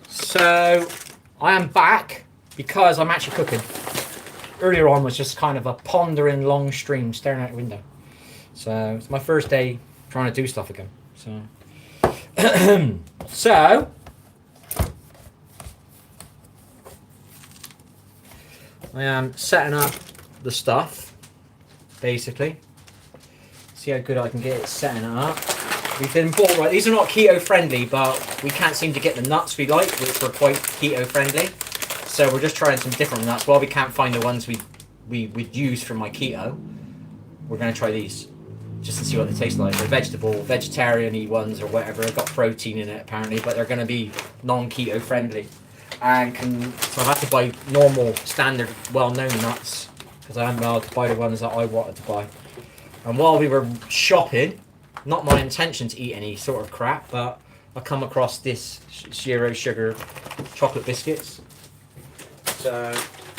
So I am back because I'm actually cooking. Earlier on was just kind of a pondering long stream staring out the window. So it's my first day trying to do stuff again. So I am setting up the stuff, basically. See how good I can get it setting it up. We've been bought right. These are not keto friendly, but we can't seem to get the nuts we like, which are quite keto friendly. So we're just trying some different nuts. While we can't find the ones we would use for my keto, we're going to try these just to see what they taste like. They're vegetarian-y ones or whatever. They've got protein in it apparently, but they're going to be non-keto friendly. And so I've had to buy normal, standard, well-known nuts because I haven't been able to buy the ones that I wanted to buy. And while we were shopping, not my intention to eat any sort of crap, but I come across this zero sugar chocolate biscuits. So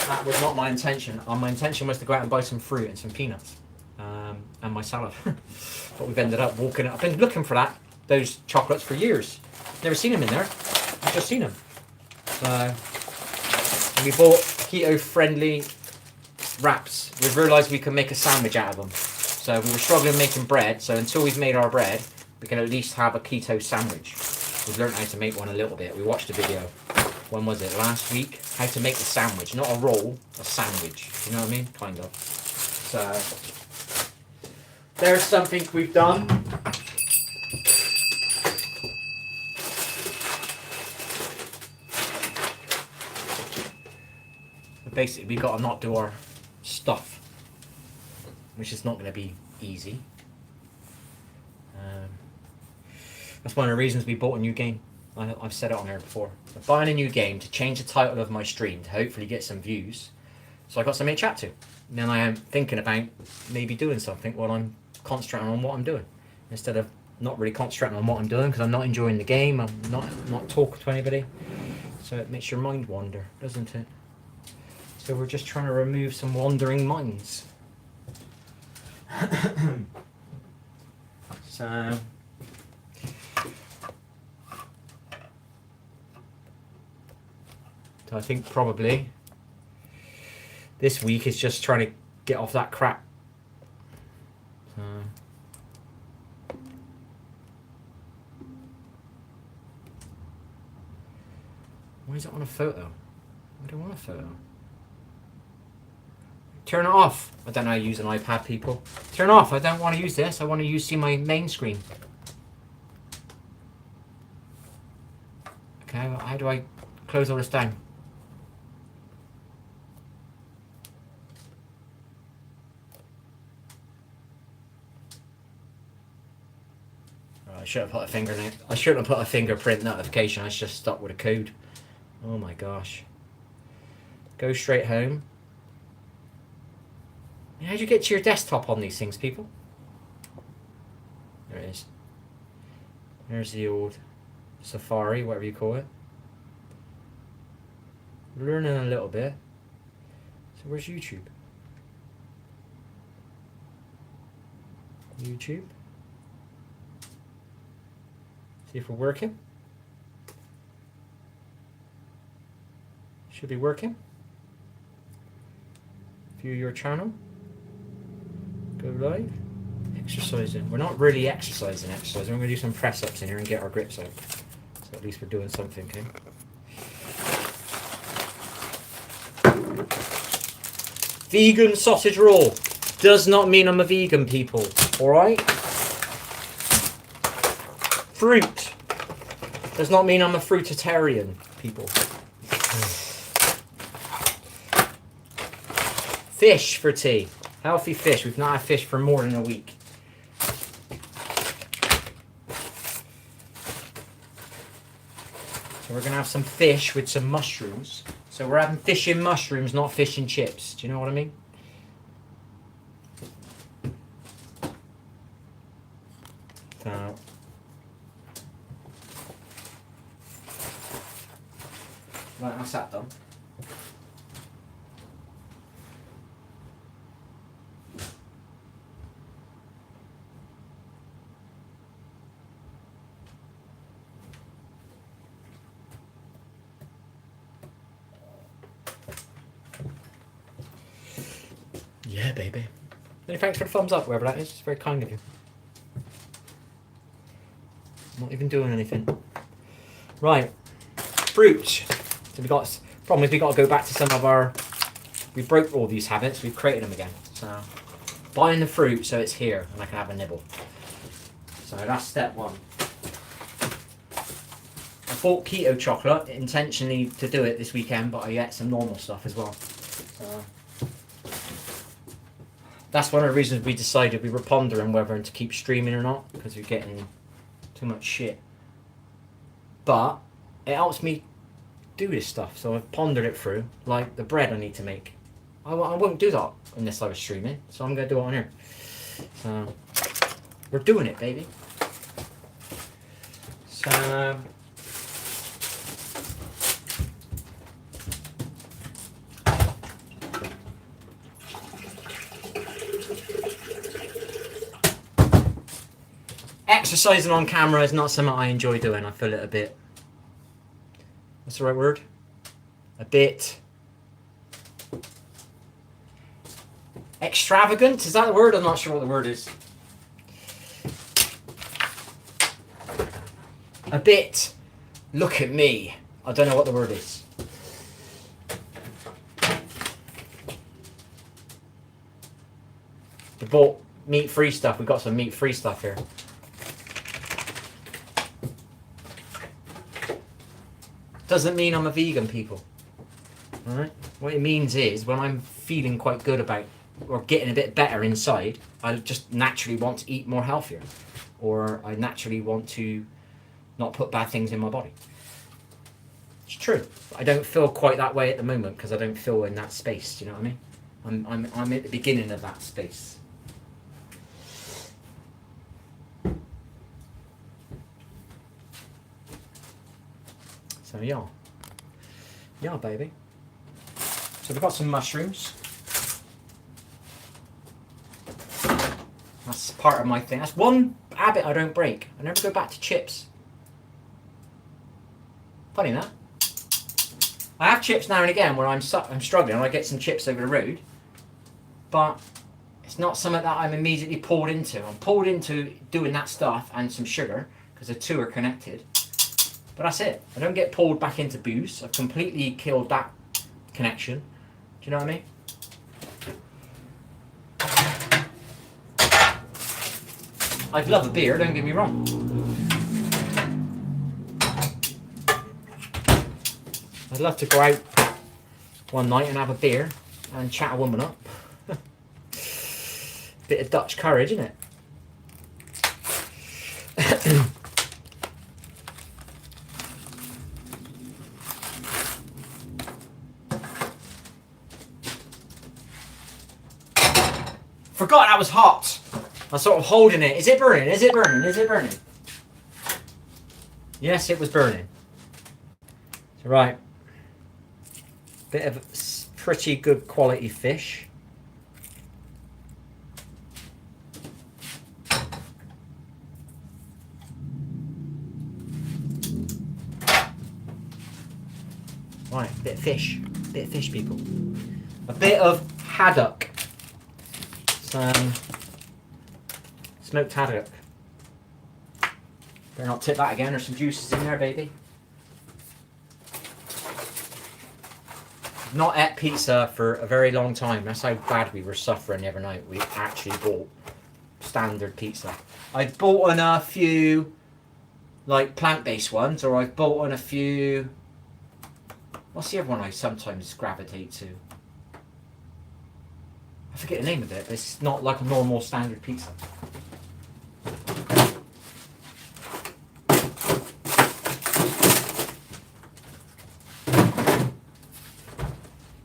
that was not my intention. My intention was to go out and buy some fruit and some peanuts and my salad. But we've ended up walking. I've been looking for those chocolates for years. Never seen them in there. I've just seen them. So we bought keto-friendly wraps. We've realised we can make a sandwich out of them. So we were struggling making bread, so until we've made our bread, we can at least have a keto sandwich. We've learned how to make one a little bit. We watched a video. When was it? Last week? How to make a sandwich. Not a roll, a sandwich. You know what I mean? Kind of. So, there's something we've done. But basically, we've got to not do our stuff, which is not going to be easy. That's one of the reasons we bought a new game. I've said it on there before. I'm buying a new game to change the title of my stream to hopefully get some views. So I got something to chat to. And then I am thinking about maybe doing something while I'm concentrating on what I'm doing. Instead of not really concentrating on what I'm doing because I'm not enjoying the game. I'm not talking to anybody. So it makes your mind wander, doesn't it? So we're just trying to remove some wandering minds. So I think probably this week is just trying to get off that crap. Why is it on a photo? I don't want a photo. Turn it off. I don't know how to use an iPad, people. Turn off. I don't want to use this. I want to see my main screen. Okay, how do I close all this down? I should have put a fingerprint. I shouldn't have put a fingerprint notification. I was just stuck with a code. Oh my gosh. Go straight home. How do you get to your desktop on these things, people? There it is. There's the old Safari, whatever you call it. Learning a little bit. So where's YouTube? YouTube. See if we're working. Should be working. View your channel. Go live. Exercising. We're not really exercising. We're going to do some press ups in here and get our grips out. So at least we're doing something, okay? Vegan sausage roll. Does not mean I'm a vegan, people. Alright? Fruit. Does not mean I'm a fruitarian, people. Fish for tea. Healthy fish. We've not had fish for more than a week. So we're going to have some fish with some mushrooms. So we're having fish and mushrooms, not fish and chips. Do you know what I mean? So right, that's that done. Yeah, baby. Many thanks for the thumbs up, wherever that is. It's very kind of you. Not even doing anything. Right. Fruit. So we got... Problem is we got to go back to some of our... We broke all these habits. We've created them again. So, buying the fruit so it's here and I can have a nibble. So that's step one. I bought keto chocolate intentionally to do it this weekend, but I ate some normal stuff as well. So, that's one of the reasons we decided we were pondering whether to keep streaming or not, because we're getting too much shit. But it helps me do this stuff, so I've pondered it through, like the bread I need to make. I won't do that unless I was streaming, so I'm going to do it on here. So, we're doing it, baby. So, exercising on camera is not something I enjoy doing. I feel it a bit... What's the right word? A bit... extravagant? Is that the word? I'm not sure what the word is. A bit... Look at me. I don't know what the word is. We bought meat-free stuff. We got some meat-free stuff here. Doesn't mean I'm a vegan, people. Alright? What it means is, when I'm feeling quite good about, or getting a bit better inside, I just naturally want to eat more healthier. Or I naturally want to not put bad things in my body. It's true. I don't feel quite that way at the moment, because I don't feel in that space, do you know what I mean? I'm at the beginning of that space. So yeah, baby. So we've got some mushrooms. That's part of my thing. That's one habit I don't break. I never go back to chips. Funny that. I have chips now and again where I'm struggling and I get some chips over the road, but it's not something that I'm immediately pulled into. I'm pulled into doing that stuff and some sugar because the two are connected. But that's it. I don't get pulled back into booze. I've completely killed that connection. Do you know what I mean? I'd love a beer, don't get me wrong. I'd love to go out one night and have a beer and chat a woman up. Bit of Dutch courage, isn't it? Forgot that was hot. I'm sort of holding it. Is it burning? Is it burning? Is it burning? Yes, it was burning. So, right. Bit of pretty good quality fish. Right, bit of fish. Bit of fish, people. A bit of haddock. Some smoked haddock. Better not tip that again. There's some juices in there, baby. Not ate pizza for a very long time. That's how bad we were suffering the other night. We actually bought standard pizza. I've bought on a few like plant-based ones, or I've bought on a few... What's the other one I sometimes gravitate to? I forget the name of it, but it's not like a normal standard pizza.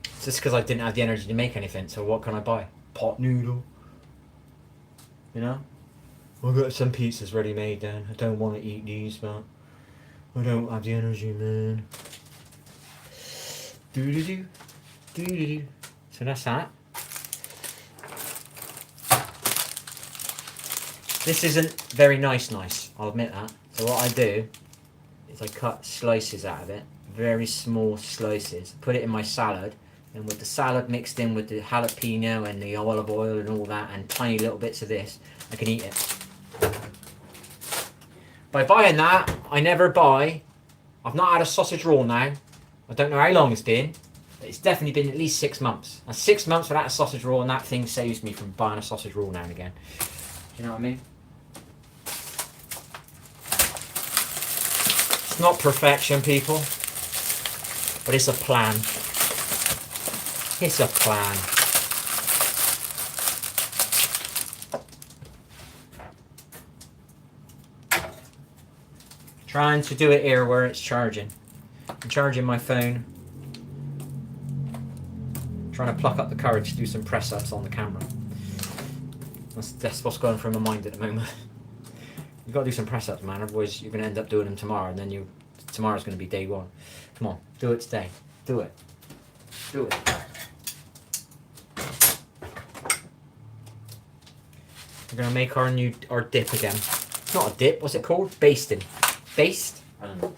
It's just because I didn't have the energy to make anything, so what can I buy? Pot noodle. You know? I've got some pizzas ready made then. I don't want to eat these, but I don't have the energy, man. Doo-doo-doo. Doo-doo-doo. So that's that. This isn't very nice, I'll admit that. So what I do is I cut slices out of it, very small slices, put it in my salad, And with the salad mixed in with the jalapeno and the olive oil and all that, and tiny little bits of this, I can eat it. By buying that, I never buy. I've not had a sausage roll now. I don't know how long it's been. But it's definitely been at least 6 months. And 6 months without a sausage roll, and that thing saves me from buying a sausage roll now and again. You know what I mean? It's not perfection, people. But it's a plan. It's a plan. Trying to do it here where it's charging. I'm charging my phone. Trying to pluck up the courage to do some press-ups on the camera. That's what's going through my mind at the moment. You've got to do some press-ups, man. Otherwise, you're going to end up doing them tomorrow, and then tomorrow's going to be day one. Come on, do it today. Do it. Do it. We're going to make our dip again. It's not a dip. What's it called? Basting. Baste? I don't know.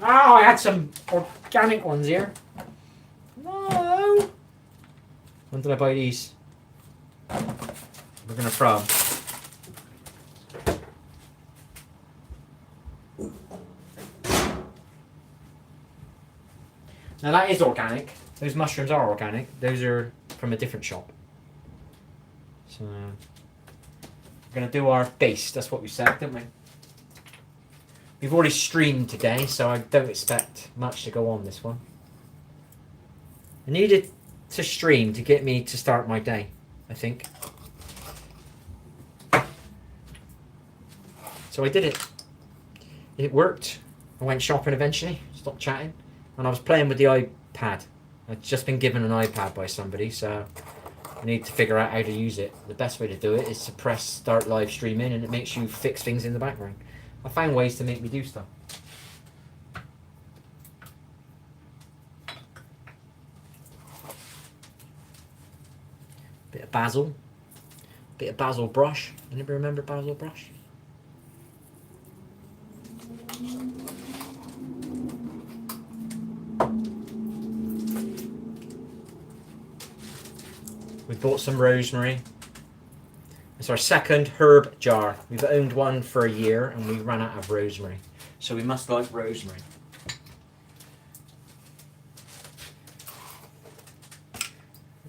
Oh, I had some organic ones here. No. When did I buy these? We're going to throw them. Now that is organic. Those mushrooms are organic. Those are from a different shop. So we're going to do our base. That's what we said, didn't we? We've already streamed today, so I don't expect much to go on this one. I needed to stream to get me to start my day, I think. So I did it. It worked. I went shopping eventually, stopped chatting, and I was playing with the iPad. I'd just been given an iPad by somebody, so I need to figure out how to use it. The best way to do it is to press start live streaming, and it makes you fix things in the background. I found ways to make me do stuff. Bit of basil. Bit of basil brush. Anybody remember basil brush? We bought some rosemary. It's our second herb jar. We've owned one for a year and we ran out of rosemary. So we must like rosemary.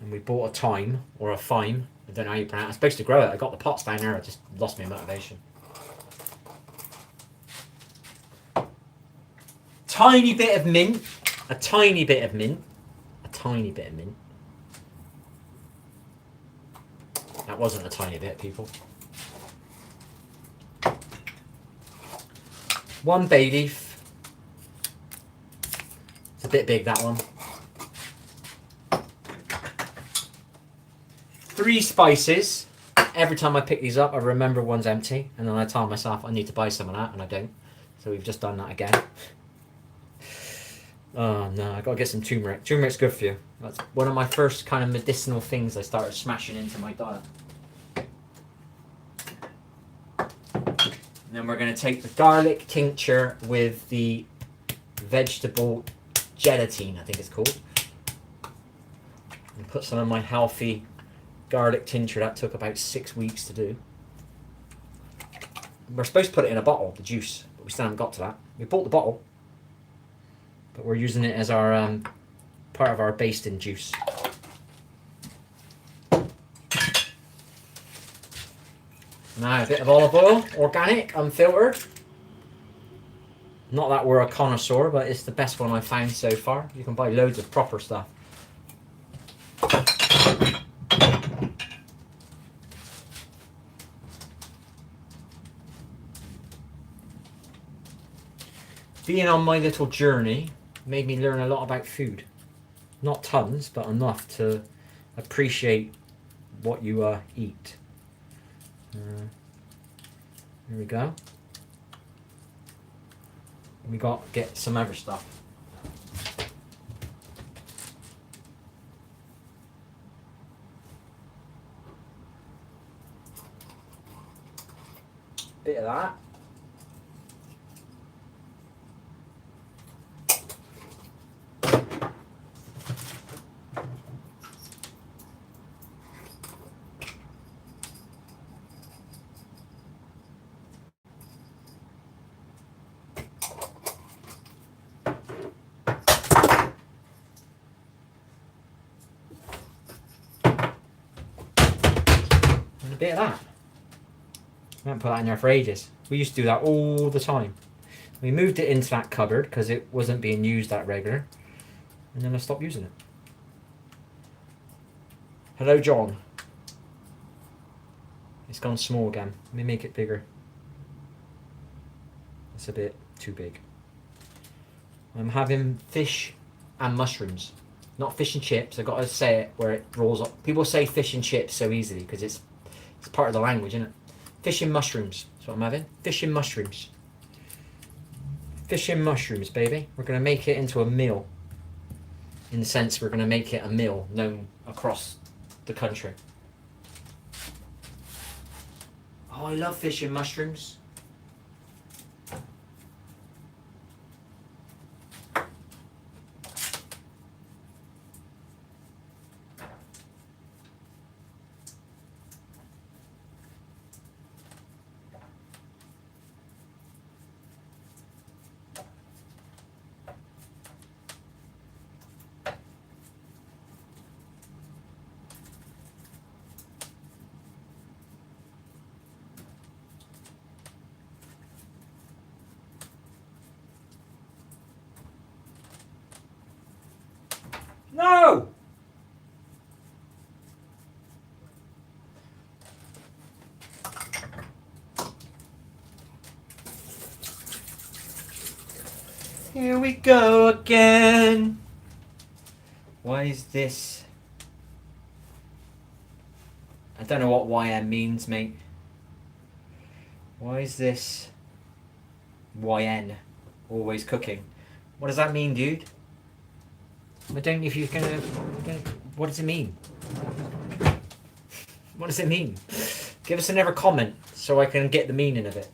And we bought a thyme, or a thyme. I don't know how you pronounce it. I'm supposed to grow it. I got the pots down there. I just lost my motivation. Tiny bit of mint. A tiny bit of mint. A tiny bit of mint. That wasn't a tiny bit, people. 1 bay leaf. It's a bit big, that one. 3 spices. Every time I pick these up, I remember one's empty, and then I tell myself I need to buy some of that, and I don't. So we've just done that again. Oh no, I gotta get some turmeric. Turmeric's good for you. That's one of my first kind of medicinal things I started smashing into my diet. And then we're going to take the garlic tincture with the vegetable gelatine, I think it's called. And put some of my healthy garlic tincture. That took about 6 weeks to do. We're supposed to put it in a bottle, the juice, but we still haven't got to that. We bought the bottle, but we're using it as our part of our basting juice. Now a bit of olive oil, organic, unfiltered. Not that we're a connoisseur, but it's the best one I've found so far. You can buy loads of proper stuff. Being on my little journey made me learn a lot about food. Not tons, but enough to appreciate what you eat. Here we go. We got to get some other stuff. Bit of that. bit of that. We haven't put that in there for ages. We used to do that all the time. We moved it into that cupboard because it wasn't being used that regular. And then I stopped using it. Hello, John. It's gone small again. Let me make it bigger. It's a bit too big. I'm having fish and mushrooms. Not fish and chips. I've got to say it where it rolls up. People say fish and chips so easily because it's part of the language, isn't it? Fish and mushrooms. That's what I'm having. Fish and mushrooms. Fish and mushrooms, baby. We're going to make it into a meal. In the sense we're going to make it a meal known across the country. Oh, I love fish and mushrooms. No! Here we go again. Why is this? I don't know what YM means, mate. Why is this YN always cooking? What does that mean, dude? I don't know if you're gonna. What does it mean? What does it mean? Give us another comment so I can get the meaning of it.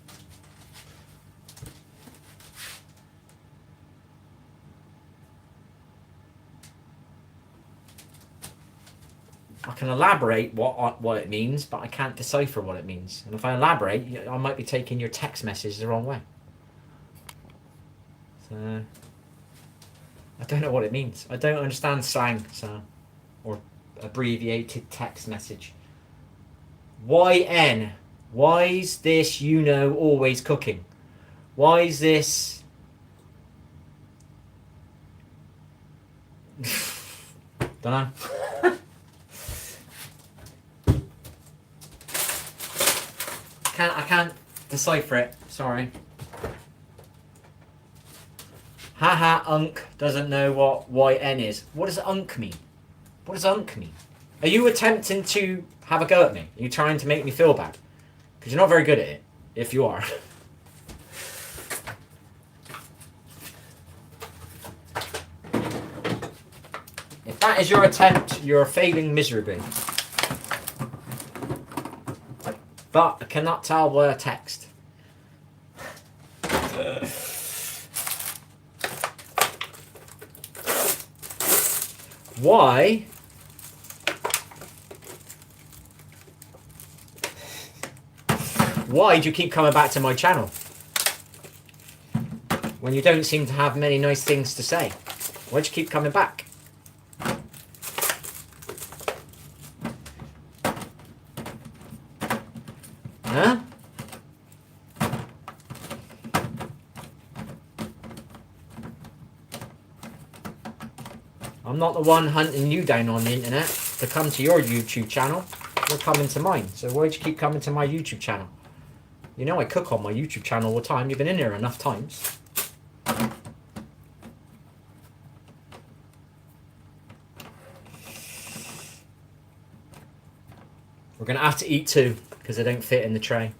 I can elaborate what it means, but I can't decipher what it means. And if I elaborate, I might be taking your text message the wrong way. So. I don't know what it means. I don't understand slang, so, or abbreviated text message. YN. Why is this, always cooking? Why is this... Don't know. I can't decipher it. Sorry. Haha, Unk doesn't know what YN is. What does Unk mean? What does Unk mean? Are you attempting to have a go at me? Are you trying to make me feel bad? Because you're not very good at it, if you are. If that is your attempt, you're failing miserably. But I cannot tell by a text. Why do you keep coming back to my channel when you don't seem to have many nice things to say? Why do you keep coming back? Huh? I'm not the one hunting you down on the internet to come to your YouTube channel. You're coming to mine. So why'd you keep coming to my YouTube channel? You know I cook on my YouTube channel all the time. You've been in there enough times. We're going to have to eat two because they don't fit in the tray.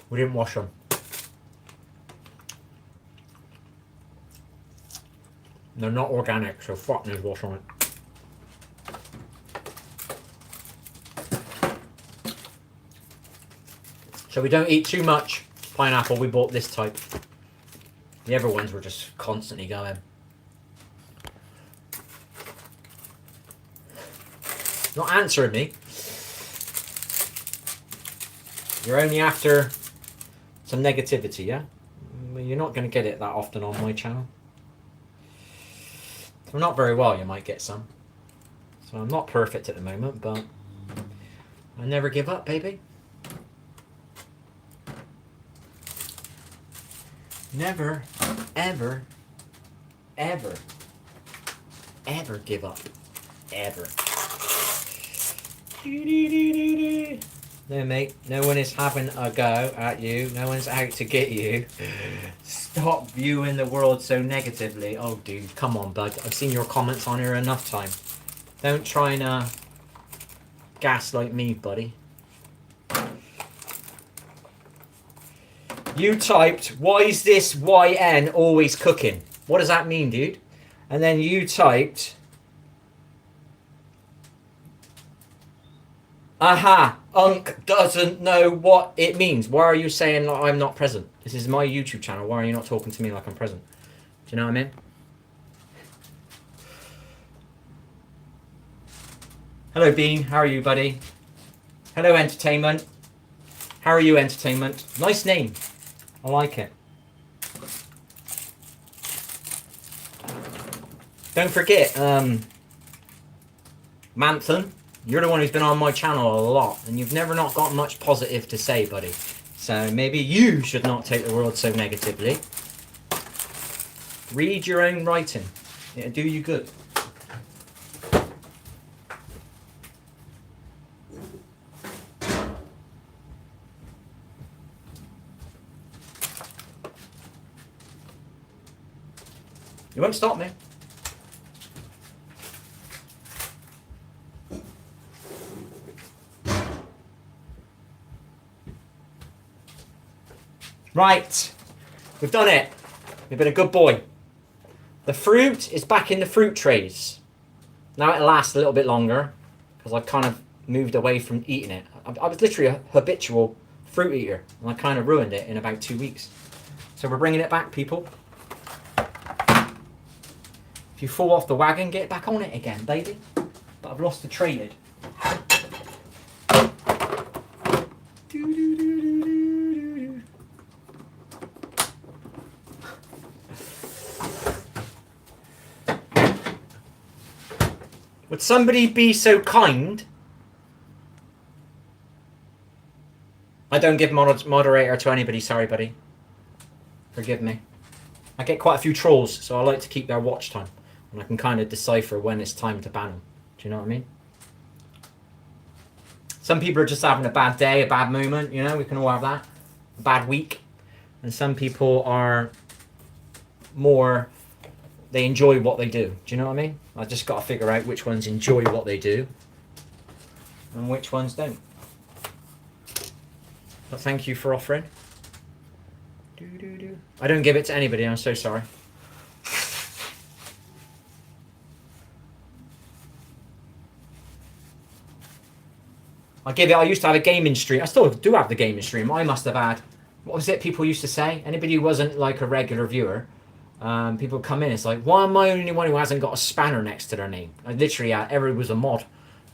We didn't wash them. They're not organic, so fuck knows what's on it. So we don't eat too much pineapple. We bought this type. The other ones were just constantly going. Not answering me. You're only after some negativity, yeah? Well, you're not going to get it that often on my channel. Well, not very well, you might get some. So I'm not perfect at the moment, but I never give up, baby. Never, ever, ever, ever give up. Ever. No, mate. No one is having a go at you. No one's out to get you. Stop viewing the world so negatively. Oh, dude. Come on, bud. I've seen your comments on here enough time. Don't try and gaslight me, buddy. You typed, why is this YN always cooking? What does that mean, dude? And then you typed, aha, Unk doesn't know what it means. Why are you saying that I'm not present? This is my YouTube channel. Why are you not talking to me like I'm present? Do you know what I mean? Hello, Bean. How are you, buddy? Hello, Entertainment. How are you, Entertainment? Nice name. I like it. Don't forget, Manthan, you're the one who's been on my channel a lot, and you've never not got much positive to say, buddy. So maybe you should not take the world so negatively. Read your own writing. It'll do you good. You won't stop me. Right, we've done it. We've been a good boy. The fruit is back in the fruit trays. Now it'll last a little bit longer because I've kind of moved away from eating it. I was literally a habitual fruit eater and I kind of ruined it in about 2 weeks. So we're bringing it back, people. If you fall off the wagon, get back on it again, baby. But I've lost the tray lid. Would somebody be so kind? I don't give moderator to anybody, sorry, buddy. Forgive me. I get quite a few trolls, so I like to keep their watch time. And I can kind of decipher when it's time to ban them. Do you know what I mean? Some people are just having a bad day, a bad moment, you know, we can all have that. A bad week. And some people are more, they enjoy what they do. Do you know what I mean? I just got to figure out which ones enjoy what they do and which ones don't. But thank you for offering. I don't give it to anybody, I'm so sorry. I used to have a gaming stream. I still do have the gaming stream. I must have had, what was it people used to say? Anybody who wasn't like a regular viewer, people come in, it's like, why am I the only one who hasn't got a spanner next to their name? I literally, everybody was a mod.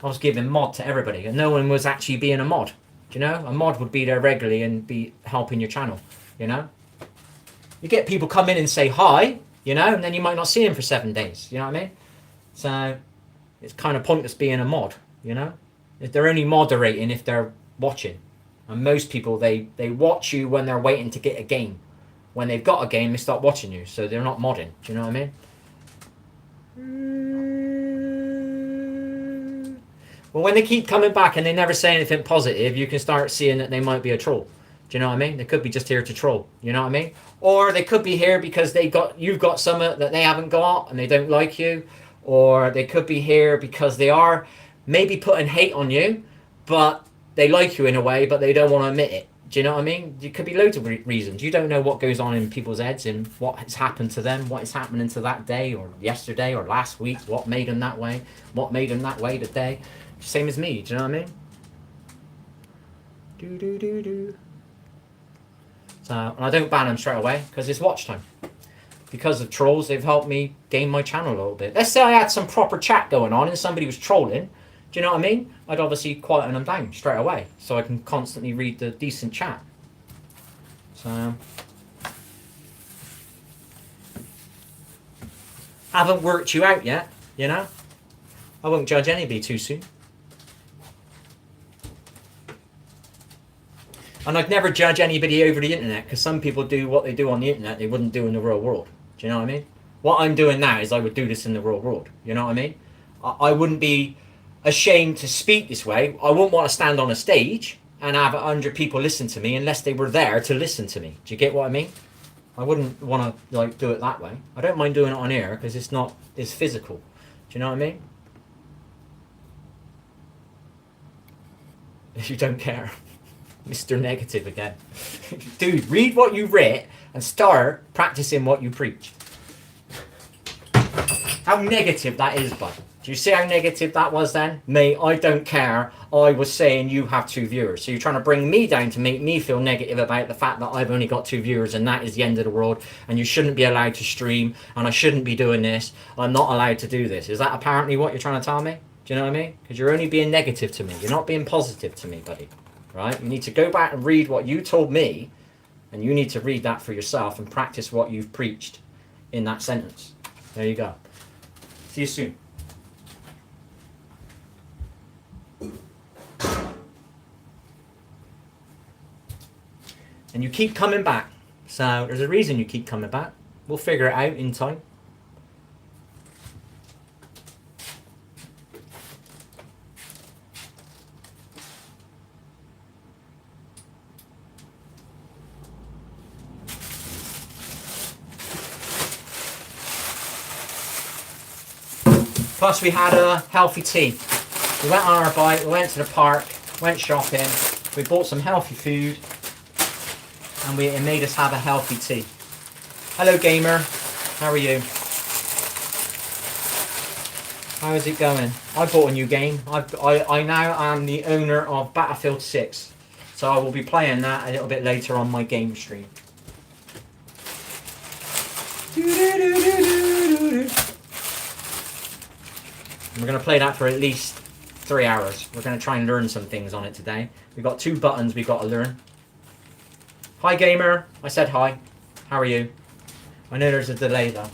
I was giving mod to everybody, and no one was actually being a mod. Do you know? A mod would be there regularly and be helping your channel, you know? You get people come in and say hi, you know, and then you might not see them for 7 days, you know what I mean? So, it's kind of pointless being a mod, you know? If they're only moderating if they're watching. And most people, they watch you when they're waiting to get a game. When they've got a game, they start watching you, so they're not modding, do you know what I mean? Well, when they keep coming back and they never say anything positive, you can start seeing that they might be a troll. Do you know what I mean? They could be just here to troll, you know what I mean? Or they could be here because you've got something that they haven't got and they don't like you. Or they could be here because they are maybe putting hate on you, but they like you in a way, but they don't want to admit it. Do you know what I mean? It could be loads of reasons. You don't know what goes on in people's heads and what has happened to them, what is happening to that day or yesterday or last week, what made them that way, what made them that way today. Same as me, do you know what I mean? So, and I don't ban them straight away because it's watch time. Because of trolls, they've helped me gain my channel a little bit. Let's say I had some proper chat going on and somebody was trolling. Do you know what I mean? I'd obviously quieten them down straight away so I can constantly read the decent chat. So, haven't worked you out yet, you know? I won't judge anybody too soon. And I'd never judge anybody over the internet, because some people do what they do on the internet they wouldn't do in the real world. Do you know what I mean? What I'm doing now is I would do this in the real world. You know what I mean? I wouldn't be ashamed to speak this way. I wouldn't want to stand on a stage and have 100 people listen to me unless they were there to listen to me. Do you get what I mean? I wouldn't want to like do it that way. I don't mind doing it on air because it's physical. Do you know what I mean? If you don't care. Mr. Negative again. Dude, read what you writ and start practicing what you preach. How negative that is, bud. Do you see how negative that was then? Mate, I don't care. I was saying you have 2 viewers. So you're trying to bring me down to make me feel negative about the fact that I've only got 2 viewers and that is the end of the world and you shouldn't be allowed to stream and I shouldn't be doing this. I'm not allowed to do this. Is that apparently what you're trying to tell me? Do you know what I mean? Because you're only being negative to me. You're not being positive to me, buddy. Right? You need to go back and read what you told me and you need to read that for yourself and practice what you've preached in that sentence. There you go. See you soon. And you keep coming back. So there's a reason you keep coming back. We'll figure it out in time. Plus we had a healthy tea. We went on our bike, we went to the park, went shopping, we bought some healthy food, and it made us have a healthy tea. Hello gamer, how are you? How is it going? I bought a new game. I now am the owner of Battlefield 6. So I will be playing that a little bit later on my game stream. We're going to play that for at least 3 hours. We're going to try and learn some things on it today. We've got 2 buttons we've got to learn. Hi gamer. I said hi. How are you? I know there's a delay though.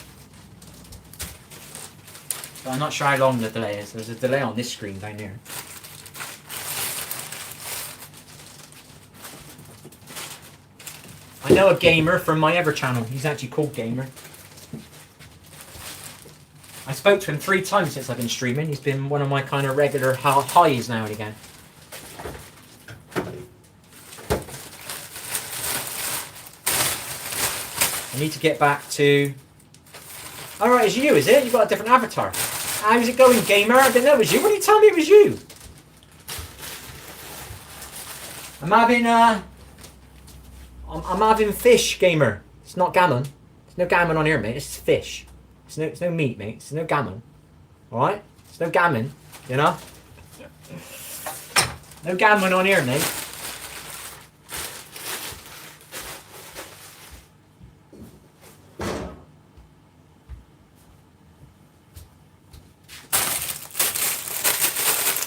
But I'm not sure how long the delay is. There's a delay on this screen down here. I know a gamer from my other channel. He's actually called Gamer. I spoke to him 3 times since I've been streaming. He's been one of my kind of regular highs now and again. I need to get back to... Alright, it's you, is it? You've got a different avatar. How's it going, gamer? I didn't know it was you. Why didn't you tell me it was you? I'm having, I'm having fish, gamer. It's not gammon. There's no gammon on here, mate. It's fish. It's no meat, mate. It's no gammon. Alright? It's no gammon, you know? No gammon on here, mate.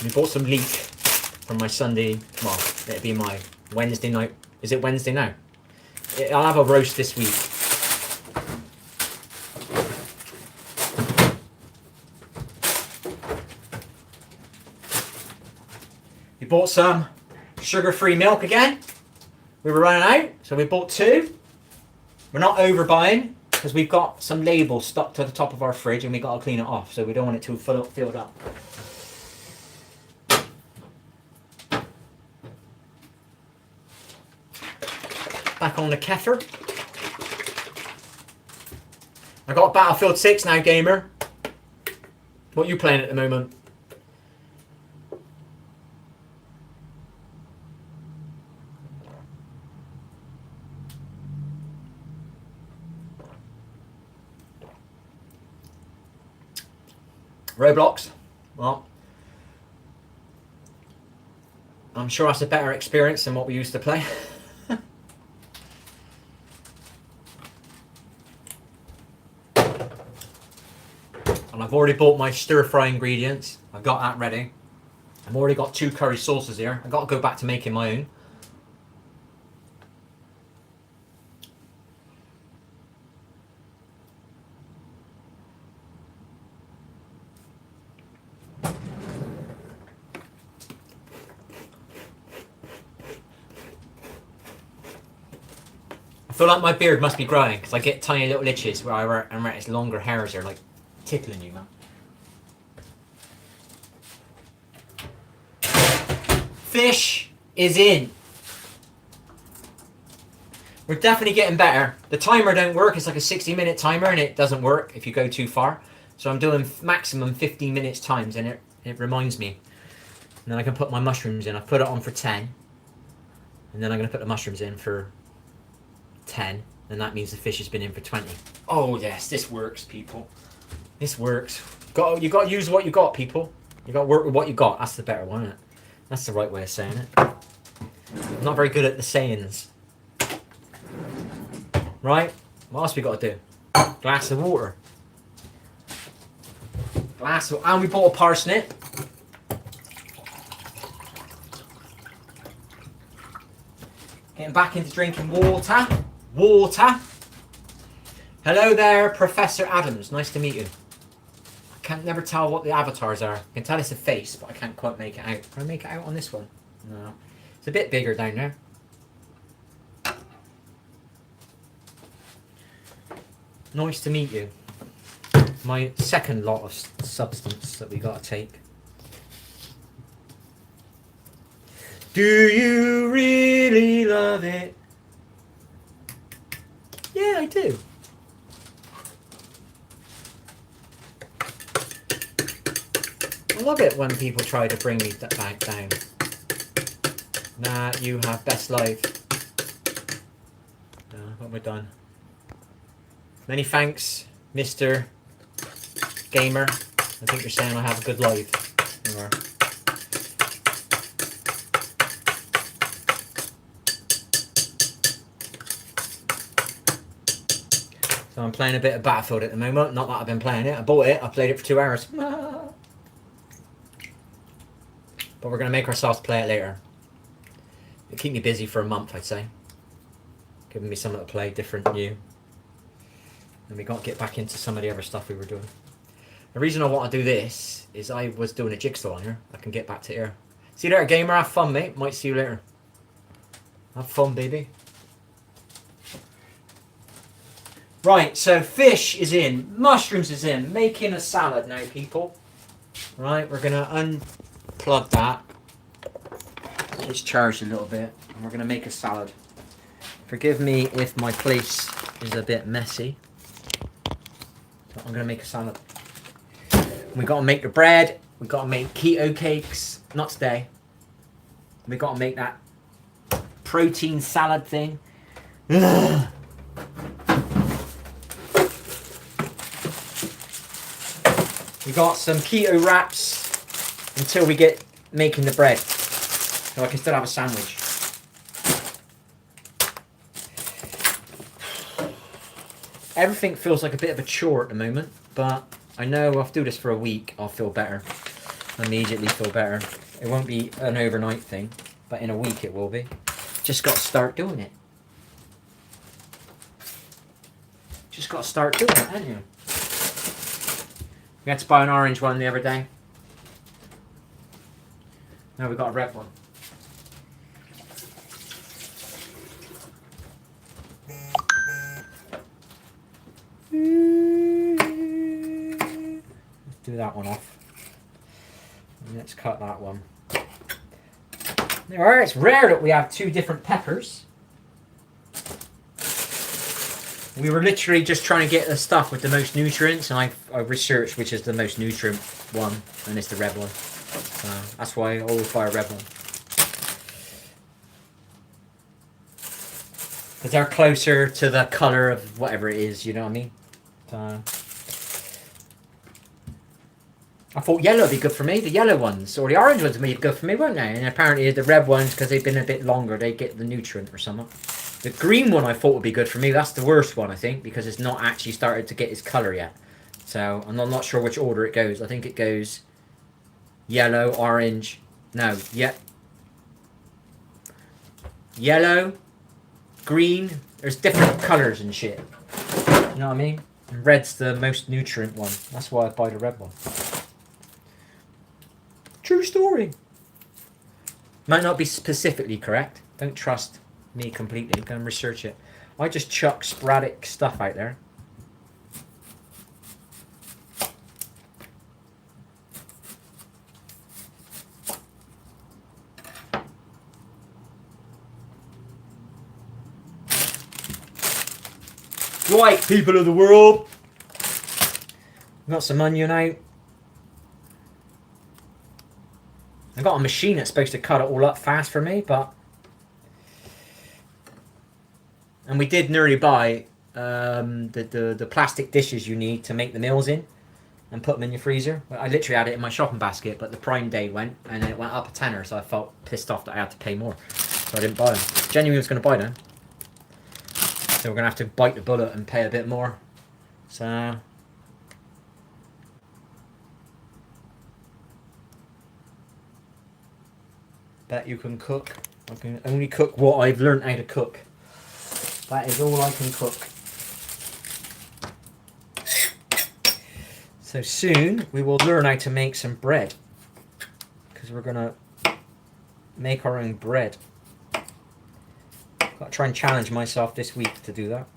We bought some leek from my Sunday, well, it'll be my Wednesday night. Is it Wednesday now? I'll have a roast this week. We bought some sugar-free milk again. We were running out, so we bought 2. We're not overbuying because we've got some labels stuck to the top of our fridge and we got to clean it off, so we don't want it too filled up. Back on the kefir. I got Battlefield 6 now, gamer. What are you playing at the moment? Roblox. Well, I'm sure that's a better experience than what we used to play. And I've already bought my stir-fry ingredients. I've got that ready. I've already got 2 curry sauces here. I've got to go back to making my own. feel like my beard must be growing because I get tiny little itches where its longer hairs are like tickling you, man. Fish is in. We're definitely getting better. The timer don't work. It's like a 60-minute timer and it doesn't work if you go too far. So I'm doing maximum 15 minutes times and it reminds me. And then I can put my mushrooms in. I've put it on for 10. And then I'm going to put the mushrooms in for 10. And that means the fish has been in for 20. Oh yes, this works, people. This works. You got to use what you got, people. You got to work with what you got. That's the better one, isn't it? That's the right way of saying it. I'm not very good at the sayings. Right? What else we got to do? Glass of water. And we bought a parsnip. Getting back into drinking water. Water. Hello there, Professor Adams. Nice to meet you. I can't never tell what the avatars are. I can tell it's a face, but I can't quite make it out. Can I make it out on this one? No. It's a bit bigger down there. Nice to meet you. My second lot of substance that we got to take. Do you really love it? Yeah, I do. I love it when people try to bring me back down. Nah, you have best life. What we're done. Many thanks, Mr. Gamer. I think you're saying I have a good life. Or... So I'm playing a bit of Battlefield at the moment. Not that I've been playing it. I bought it. I played it for 2 hours. But we're going to make ourselves play it later. It'll keep me busy for a month, I'd say. Giving me something to play, different, new. And we got to get back into some of the other stuff we were doing. The reason I want to do this is I was doing a jigsaw on here. I can get back to here. See you later, gamer. Have fun, mate. Might see you later. Have fun, baby. Right, so fish is in. Mushrooms is in. Making a salad now, people. Right, we're going to unplug that. It's charged a little bit. And we're going to make a salad. Forgive me if my place is a bit messy. But I'm going to make a salad. We got to make the bread. We got to make keto cakes. Not today. We got to make that protein salad thing. Ugh. We got some keto wraps until we get making the bread. So I can still have a sandwich. Everything feels like a bit of a chore at the moment, but I know if I do this for a week, I'll feel better. Immediately feel better. It won't be an overnight thing, but in a week it will be. Just got to start doing it. Just got to start doing it, haven't you? We had to buy an orange one the other day. Now we've got a red one. Let's do that one off. And let's cut that one. There are. It's rare that we have 2 different peppers. We were literally just trying to get the stuff with the most nutrients, and I researched which is the most nutrient one, and it's the red one. So that's why I always buy a red one. Because they're closer to the colour of whatever it is, you know what I mean? So I thought yellow would be good for me, the yellow ones, or the orange ones would be good for me, weren't they? And apparently the red ones, because they've been a bit longer, they get the nutrient or something. The green one I thought would be good for me. That's the worst one, I think, because it's not actually started to get its colour yet. So I'm not sure which order it goes. I think it goes yellow, orange. No, yellow, green. There's different colours and shit. You know what I mean? And red's the most nutrient one. That's why I buy the red one. True story. Might not be specifically correct. Don't trust me completely. Go and research it. I just chuck sporadic stuff out there. Right, people of the world. Got some onion out. I've got a machine that's supposed to cut it all up fast for me, but... And we did nearly buy the plastic dishes you need to make the meals in and put them in your freezer. I literally had it in my shopping basket, but the Prime Day went and it went up a tenner, so I felt pissed off that I had to pay more. So I didn't buy them. Genuinely was going to buy them. So we're going to have to bite the bullet and pay a bit more. So... Bet you can cook. I can only cook what I've learnt how to cook. That is all I can cook. So soon we will learn how to make some bread. Because we're going to make our own bread. Got to try and challenge myself this week to do that.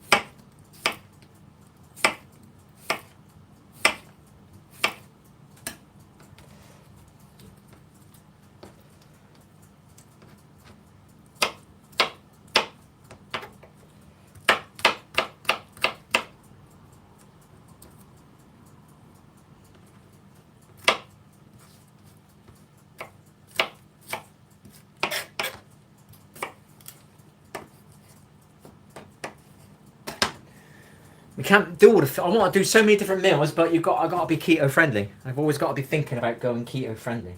We can't do all the... I want to do so many different meals, but I got to be keto friendly. I've always got to be thinking about going keto friendly.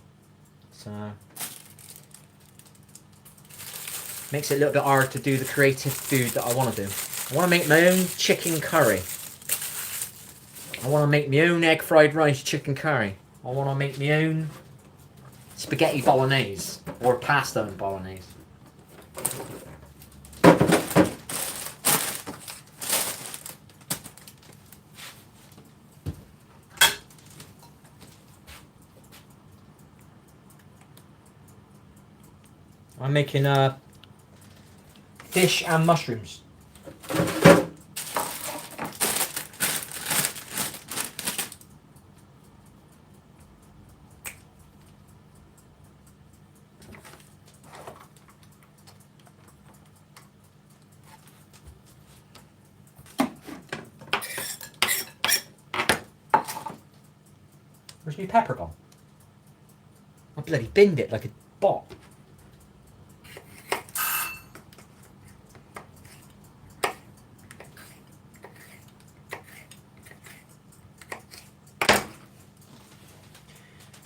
So... Makes it a little bit hard to do the creative food that I want to do. I want to make my own chicken curry. I want to make my own egg fried rice chicken curry. I want to make my own spaghetti bolognese. Or pasta and bolognese. I'm making fish and mushrooms. Where's my pepper gone? I bloody binned it like a bot.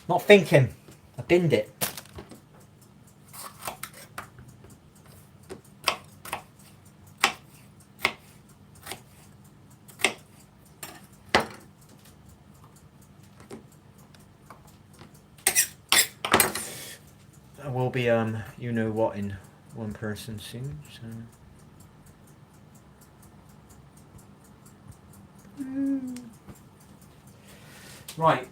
Not thinking. I binned it. There will be you know what in one person soon, so right.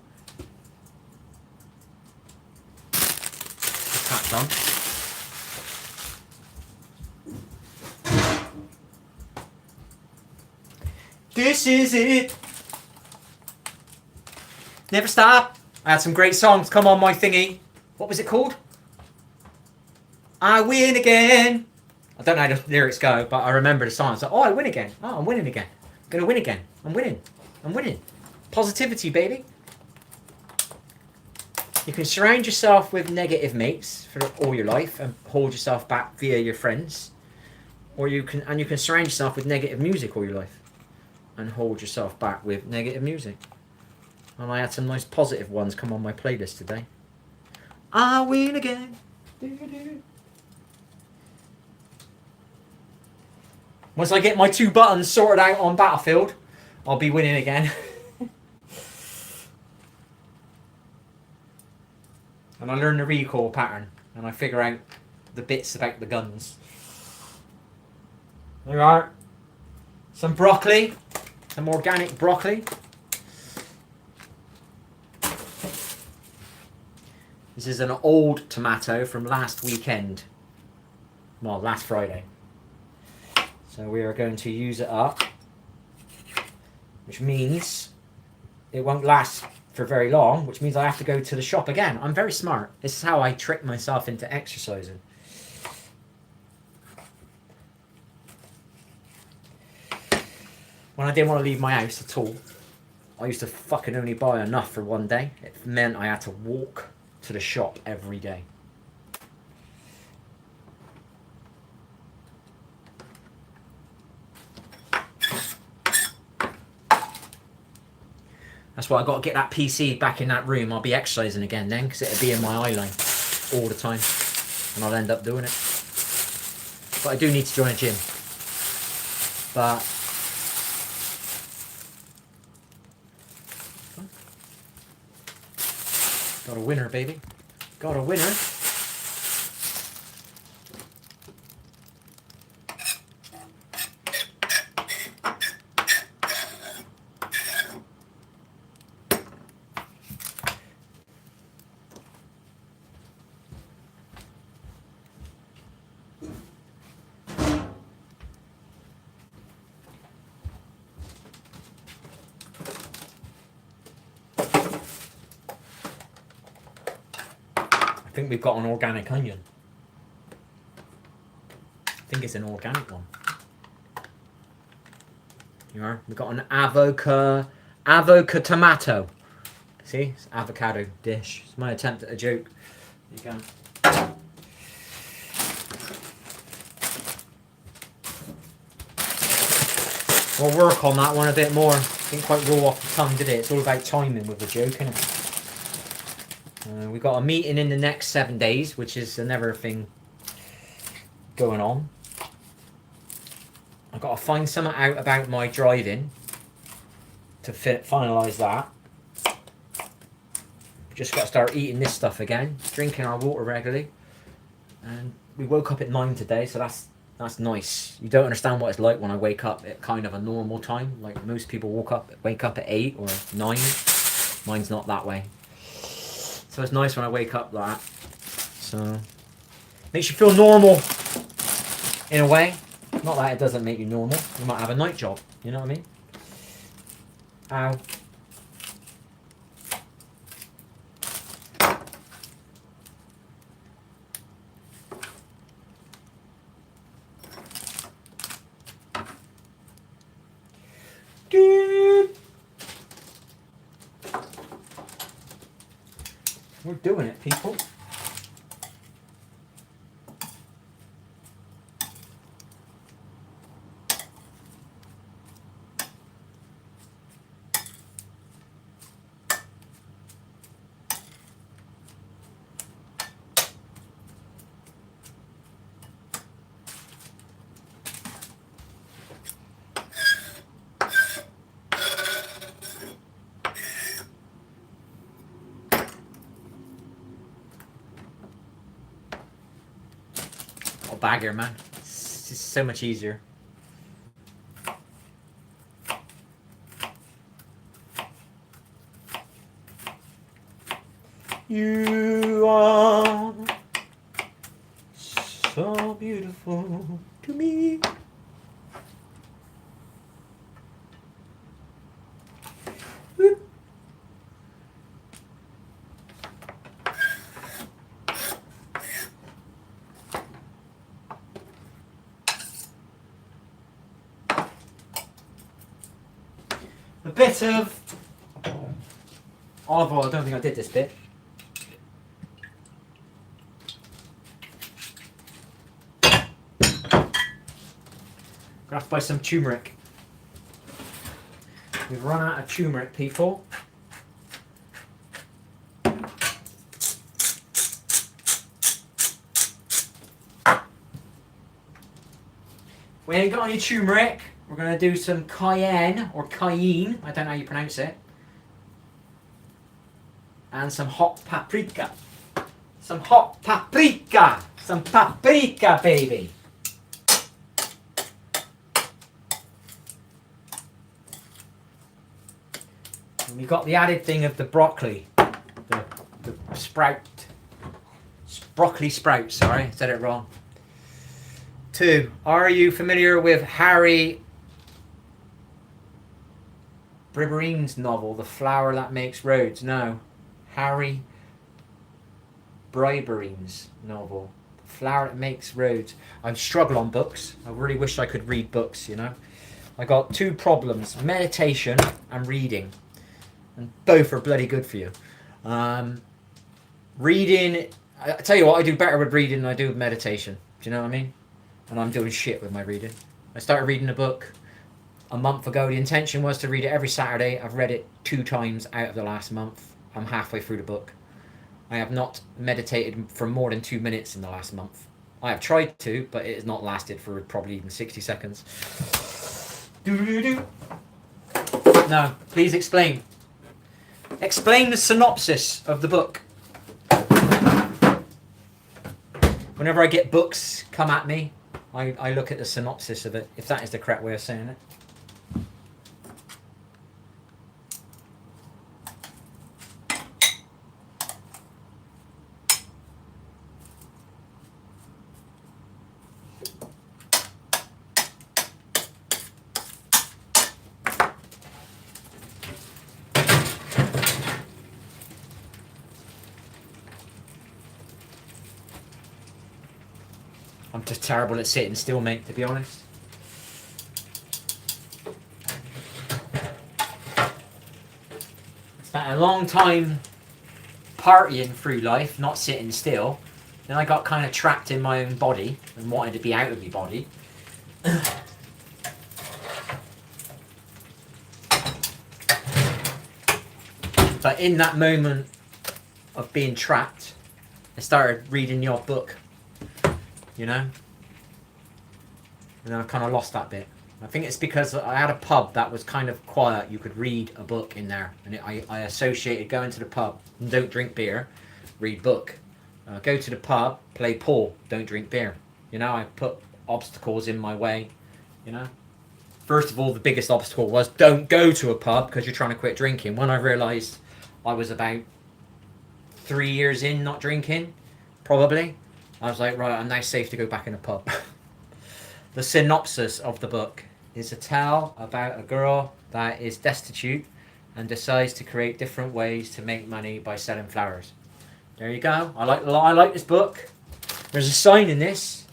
That's done. This is it. Never stop. I had some great songs come on my thingy. What was it called? I win again. I don't know how the lyrics go, but I remember the song. It's like, oh, I win again. Oh, I'm winning again. I'm gonna win again. I'm winning. I'm winning. Positivity, baby. You can surround yourself with negative mates for all your life and hold yourself back via your friends, or you can surround yourself with negative music all your life and hold yourself back with negative music. And I had some nice positive ones come on my playlist today. I win again. Once I get my 2 buttons sorted out on Battlefield, I'll be winning again. And I learn the recoil pattern, and I figure out the bits about the guns. There you are. Some broccoli, some organic broccoli. This is an old tomato from last weekend. Well, last Friday. So we are going to use it up, which means it won't last for very long, which means I have to go to the shop again. I'm very smart. This is how I trick myself into exercising. When I didn't want to leave my house at all, I used to fucking only buy enough for one day. It meant I had to walk to the shop every day. That's why I got to get that PC back in that room. I'll be exercising again then, because it'll be in my eye line all the time, and I'll end up doing it. But I do need to join a gym. But got a winner, baby. Got a winner. I think we've got an organic onion. I think it's an organic one. You are. We've got an avocado tomato. See, it's avocado dish. It's my attempt at a joke. You can. We'll work on that one a bit more. Didn't quite roll off the tongue, did it? It's all about timing with the joke, isn't it? We've got a meeting in the next 7 days, which is another thing going on. I've got to find something out about my driving to finalise that. We've just got to start eating this stuff again, drinking our water regularly. And we woke up at 9 today, so that's nice. You don't understand what it's like when I wake up at kind of a normal time. Like most people wake up at 8 or 9. Mine's not that way. So it's nice when I wake up like that. So makes you feel normal in a way. Not that it doesn't make you normal. You might have a night job. You know what I mean? Ow. Dude. We're doing it, people. Bagger, man. It's just so much easier. You are so beautiful to me. Whoop. A bit of olive oil. I don't think I did this bit. Gonna have to buy some turmeric. We've run out of turmeric, people. We ain't got any turmeric. We're going to do some cayenne, or cayenne, I don't know how you pronounce it. And some hot paprika. Some hot paprika! Some paprika, baby! And we got the added thing of the broccoli. The sprout. Broccoli sprouts, sorry, I said it wrong. 2. Are you familiar with Harry Briberine's novel, The Flower That Makes Roads? No. Harry Briberine's novel, The Flower That Makes Roads. I struggle on books. I really wish I could read books, you know. I got 2 problems, meditation and reading. And both are bloody good for you. Reading, I tell you what, I do better with reading than I do with meditation. Do you know what I mean? And I'm doing shit with my reading. I started reading a book a month ago. The intention was to read it every Saturday. I've read it 2 times out of the last month. I'm halfway through the book. I have not meditated for more than 2 minutes in the last month. I have tried to, but it has not lasted for probably even 60 seconds. No, please explain. Explain the synopsis of the book. Whenever I get books come at me, I look at the synopsis of it, if that is the correct way of saying it. I'm just terrible at sitting still, mate, to be honest. Spent a long time partying through life, not sitting still. Then I got kind of trapped in my own body and wanted to be out of my body. But in that moment of being trapped, I started reading the odd book. You know? And I kind of lost that bit. I think it's because I had a pub that was kind of quiet. You could read a book in there. And I associated going to the pub and don't drink beer, read book. Go to the pub, play pool, don't drink beer. You know, I put obstacles in my way. You know? First of all, the biggest obstacle was don't go to a pub because you're trying to quit drinking. When I realised I was about 3 years in not drinking, probably, I was like, right, I'm now safe to go back in a pub. The synopsis of the book is a tale about a girl that is destitute and decides to create different ways to make money by selling flowers. There you go. I like this book. There's a sign in this.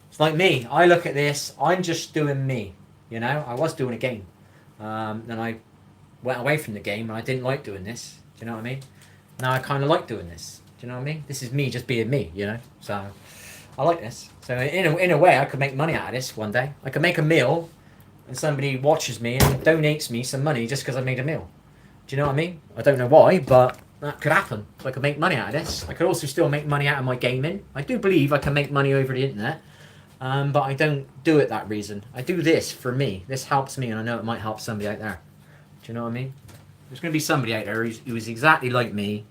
It's like me. I look at this. I'm just doing me. You know, I was doing a game. Then I went away from the game and I didn't like doing this. Do you know what I mean? Now I kind of like doing this. Do you know what I mean? This is me just being me, you know? So, I like this. So, in a way, I could make money out of this one day. I could make a meal, and somebody watches me and donates me some money just because I made a meal. Do you know what I mean? I don't know why, but that could happen. So I could make money out of this. I could also still make money out of my gaming. I do believe I can make money over the internet, but I don't do it that reason. I do this for me. This helps me, and I know it might help somebody out there. Do you know what I mean? There's going to be somebody out there who is exactly like me.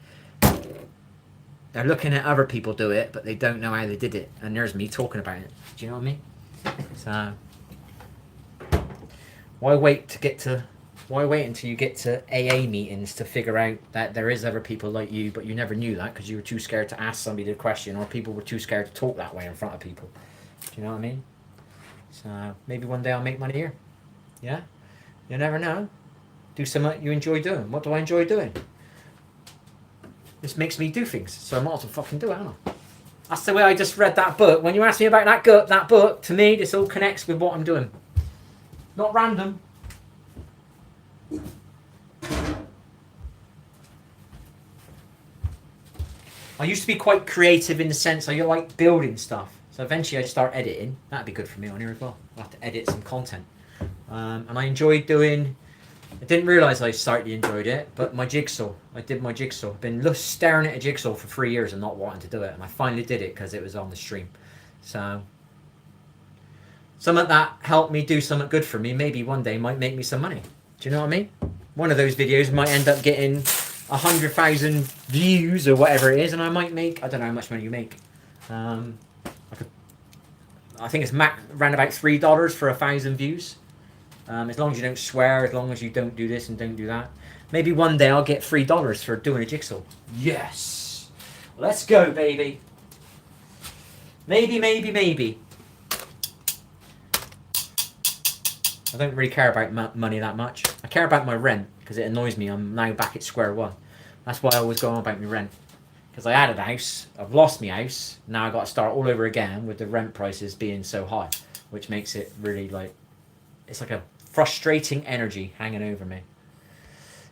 They're looking at other people do it, but they don't know how they did it. And there's me talking about it. Do you know what I mean? So, why wait until you get to AA meetings to figure out that there is other people like you, but you never knew that because you were too scared to ask somebody the question, or people were too scared to talk that way in front of people. Do you know what I mean? So, maybe one day I'll make money here. Yeah? You never know. Do something you enjoy doing. What do I enjoy doing? This makes me do things, so I might as well fucking do it, haven't I? That's the way I just read that book. When you asked me about that book, to me, this all connects with what I'm doing. Not random. I used to be quite creative in the sense I like building stuff. So eventually I'd start editing. That'd be good for me on here as well. I'll have to edit some content. And I enjoyed doing... I didn't realise I slightly enjoyed it, but my jigsaw. I did my jigsaw. I've been staring at a jigsaw for 3 years and not wanting to do it, and I finally did it because it was on the stream. So, something that helped me do something good for me, maybe one day might make me some money. Do you know what I mean? One of those videos might end up getting 100,000 views or whatever it is, and I might make, I don't know how much money you make. I think it's around about $3 for 1,000 views. As long as you don't swear, as long as you don't do this and don't do that. Maybe one day I'll get $3 for doing a jigsaw. Yes! Let's go, baby. Maybe. I don't really care about money that much. I care about my rent because it annoys me. I'm now back at square one. That's why I always go on about my rent. Because I had a house, I've lost my house. Now I got to start all over again with the rent prices being so high, which makes it really like, it's like a frustrating energy hanging over me.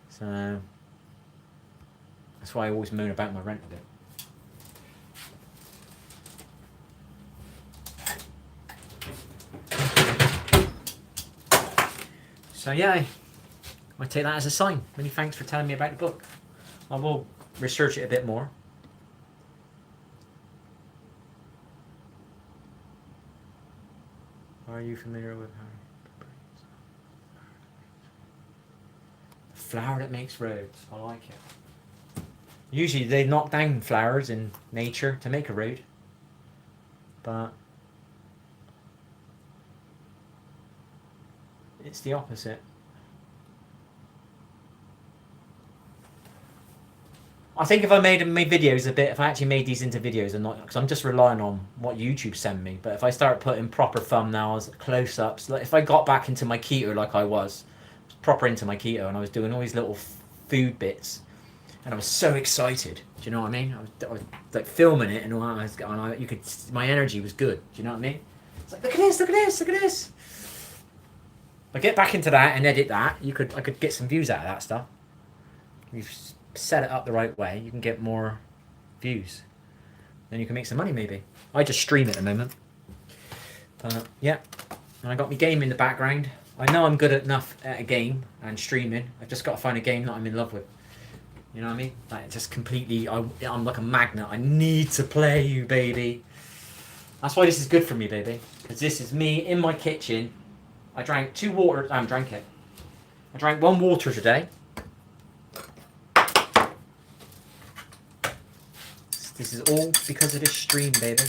So that's why I always moan about my rent a bit. So yeah, I take that as a sign. Many thanks for telling me about the book. I will research it a bit more. Are you familiar with Harry? The flower that makes roads. I like it. Usually they knock down flowers in nature to make a road. But it's the opposite. I think if I made videos a bit, if I actually made these into videos and not, because I'm just relying on what YouTube send me, but if I start putting proper thumbnails, close-ups, like if I got back into my keto like I was proper into my keto and I was doing all these little food bits and I was so excited, do you know what I mean? I was like filming it and all that, you could, my energy was good, do you know what I mean? It's like, look at this, look at this, look at this. If I get back into that and edit that, I could get some views out of that stuff. You've set it up the right way, you can get more views. Then you can make some money maybe. I just stream at the moment. Yeah, and I got my game in the background. I know I'm good enough at a game and streaming. I've just got to find a game that I'm in love with. You know what I mean? Like just completely, I'm like a magnet. I need to play you, baby. That's why this is good for me, baby. Because this is me in my kitchen. I drank 2 water. I drank it. I drank 1 water today. This is all because of this stream, baby.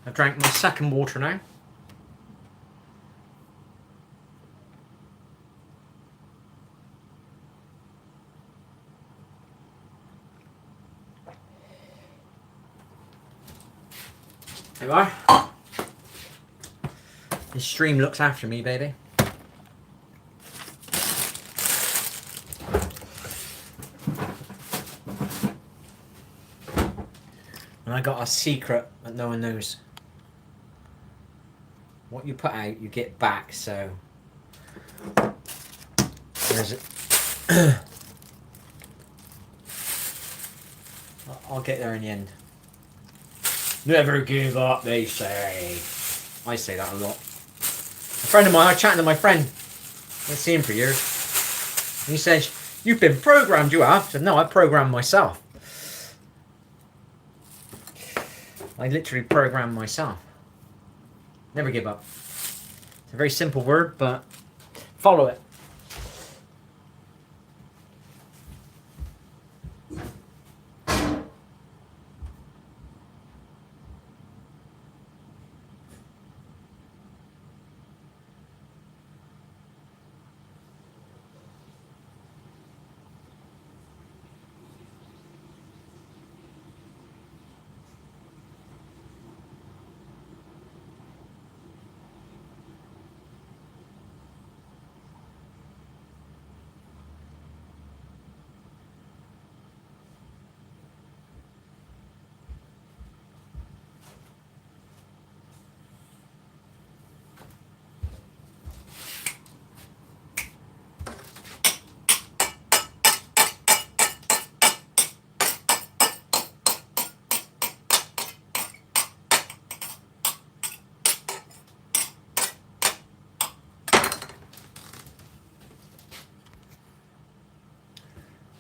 I've drank my 2nd water now. There you are. This stream looks after me, baby. And I got a secret that no one knows. What you put out, you get back, so... There's it. I'll get there in the end. Never give up, they say. I say that a lot. A friend of mine, I was chatting to my friend. I haven't seen him for years. And he says, "You've been programmed, you have." I said, "No, I programmed myself." I literally programmed myself. Never give up. It's a very simple word, but follow it.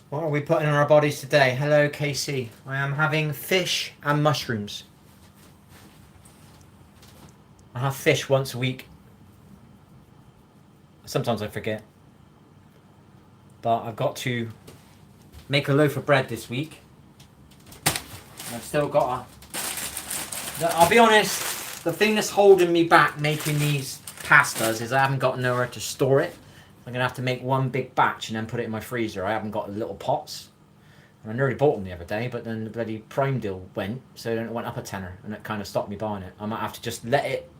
What are we putting in our bodies today? Hello, KC. I am having fish and mushrooms. I have fish once a week. Sometimes I forget. But I've got to make a loaf of bread this week. I've still got I'll be honest, the thing that's holding me back making these pastas is I haven't got nowhere to store it. I'm going to have to make one big batch and then put it in my freezer. I haven't got the little pots. And I nearly bought them the other day, but then the bloody Prime deal went, so then it went up a tenner, and it kind of stopped me buying it. I might have to just let it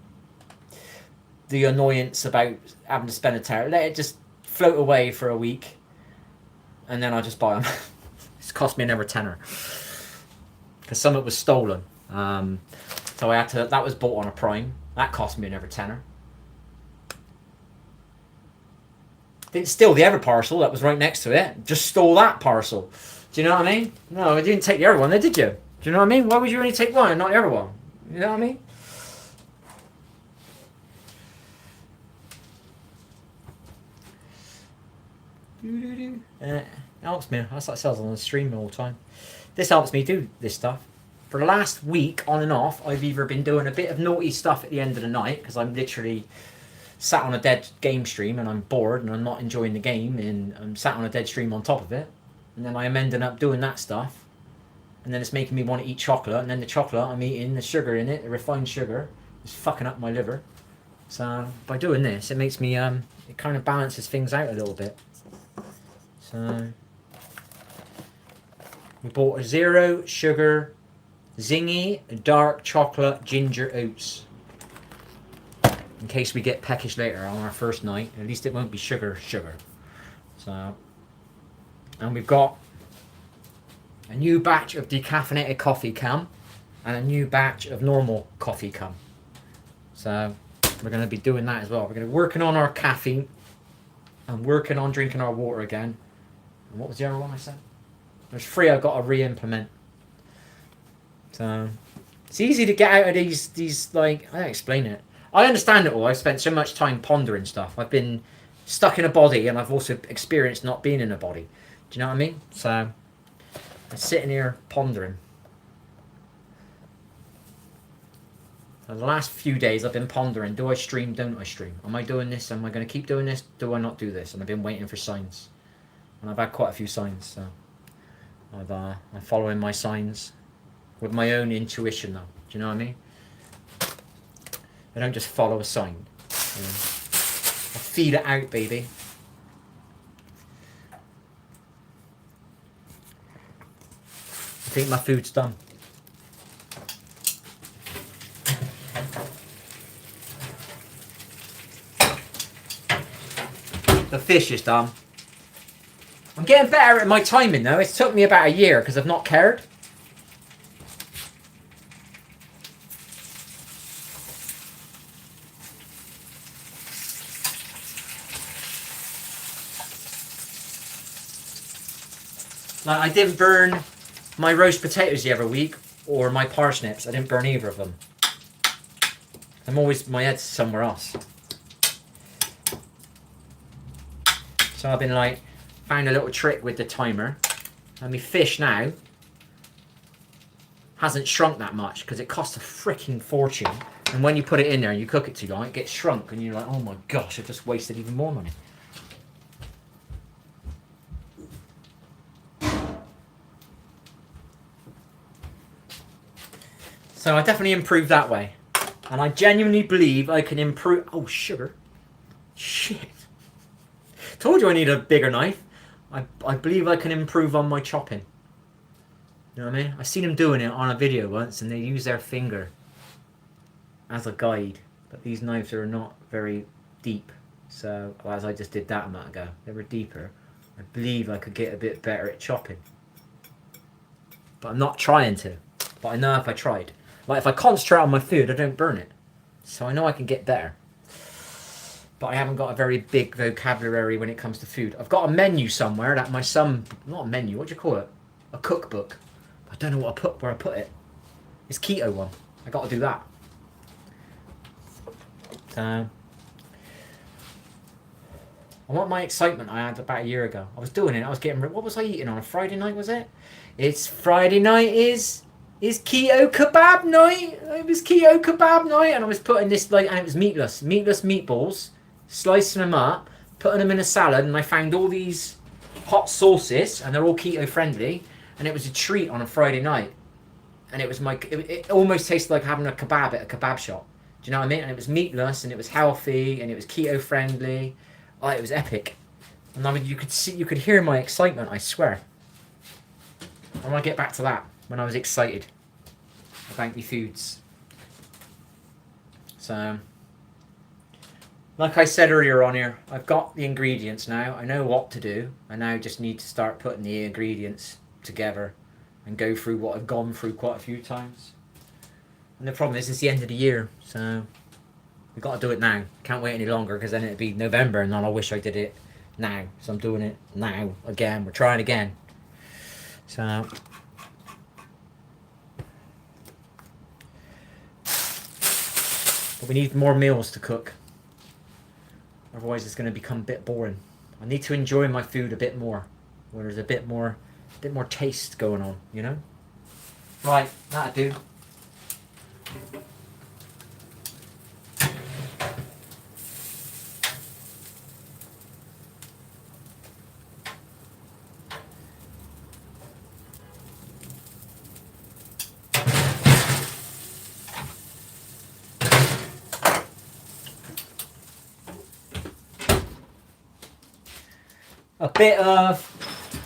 the annoyance about having to spend a tenner. Let it just float away for a week, and then I just buy them. It's cost me another tenner because some of it was stolen. So I had to. That was bought on a Prime. That cost me another tenner. Didn't steal the other parcel that was right next to it. Just stole that parcel. Do you know what I mean? No, I didn't take the other one, then, did you? Do you know what I mean? Why would you only take one and not the other one? You know what I mean? Helps me. That's like sells on the stream all the time. This helps me do this stuff. For the last week, on and off, I've either been doing a bit of naughty stuff at the end of the night because I'm literally sat on a dead game stream and I'm bored and I'm not enjoying the game and I'm sat on a dead stream on top of it, and then I am ending up doing that stuff, and then it's making me want to eat chocolate, and then the chocolate I'm eating, the sugar in it, the refined sugar, is fucking up my liver. So by doing this, it makes me it kind of balances things out a little bit. So we bought a 0 sugar zingy dark chocolate ginger oats in case we get peckish later on our first night. At least it won't be sugar. So, and we've got a new batch of decaffeinated coffee come and a new batch of normal coffee come. So we're going to be doing that as well. We're going to be working on our caffeine and working on drinking our water again. And what was the other one I said? There's 3 I've got to re-implement. So it's easy to get out of these like, I don't explain it. I understand it all. I've spent so much time pondering stuff. I've been stuck in a body and I've also experienced not being in a body. Do you know what I mean? So I'm sitting here pondering. For the last few days I've been pondering, do I stream, don't I stream? Am I doing this? Am I going to keep doing this? Do I not do this? And I've been waiting for signs. And I've had quite a few signs, so I'm following my signs with my own intuition though. Do you know what I mean? I don't just follow a sign. You know? I feed it out, baby. I think my food's done. The fish is done. I'm getting better at my timing though. It's took me about a year because I've not cared. Like, I didn't burn my roast potatoes the other week or my parsnips. I didn't burn either of them. I'm always, my head's somewhere else. So I've been like, found a little trick with the timer. And my fish now hasn't shrunk that much because it costs a freaking fortune. And when you put it in there and you cook it too long, it gets shrunk and you're like, oh my gosh, I've just wasted even more money. So I definitely improved that way. And I genuinely believe I can improve... Oh, sugar. Shit. Told you I need a bigger knife. I believe I can improve on my chopping. You know what I mean? I seen them doing it on a video once and they use their finger as a guide. But these knives are not very deep. So, as I just did that a minute ago, they were deeper. I believe I could get a bit better at chopping. But I'm not trying to. But I know if I tried. Like, if I concentrate on my food, I don't burn it. So I know I can get better. But I haven't got a very big vocabulary when it comes to food. I've got a menu somewhere that my son... Not a menu, what do you call it? A cookbook. I don't know where I put it. It's Keto one. I got to do that. So... I want my excitement I had about a year ago. I was doing it. I was getting... What was I eating on a Friday night, was it? It's Friday night is keto kebab night. It was keto kebab night, and I was putting this like, and it was meatless meatballs, slicing them up, putting them in a salad, and I found all these hot sauces, and they're all keto friendly, and it was a treat on a Friday night, and it was it almost tasted like having a kebab at a kebab shop. Do you know what I mean? And it was meatless, and it was healthy, and it was keto friendly. Oh, it was epic, and I mean, you could hear my excitement. I swear. I want to get back to that. When I was excited about the foods. So Like I said earlier on here, I've got the ingredients now. I know what to do. I now just need to start putting the ingredients together and go through what I've gone through quite a few times. And the problem is it's the end of the year, so we've got to do it now. Can't wait any longer because then it'll be November and then I wish I did it now. So I'm doing it now again. We're trying again. So but we need more meals to cook. Otherwise it's going to become a bit boring. I need to enjoy my food a bit more. Where there's a bit more taste going on, you know? Right, that'll do. A bit of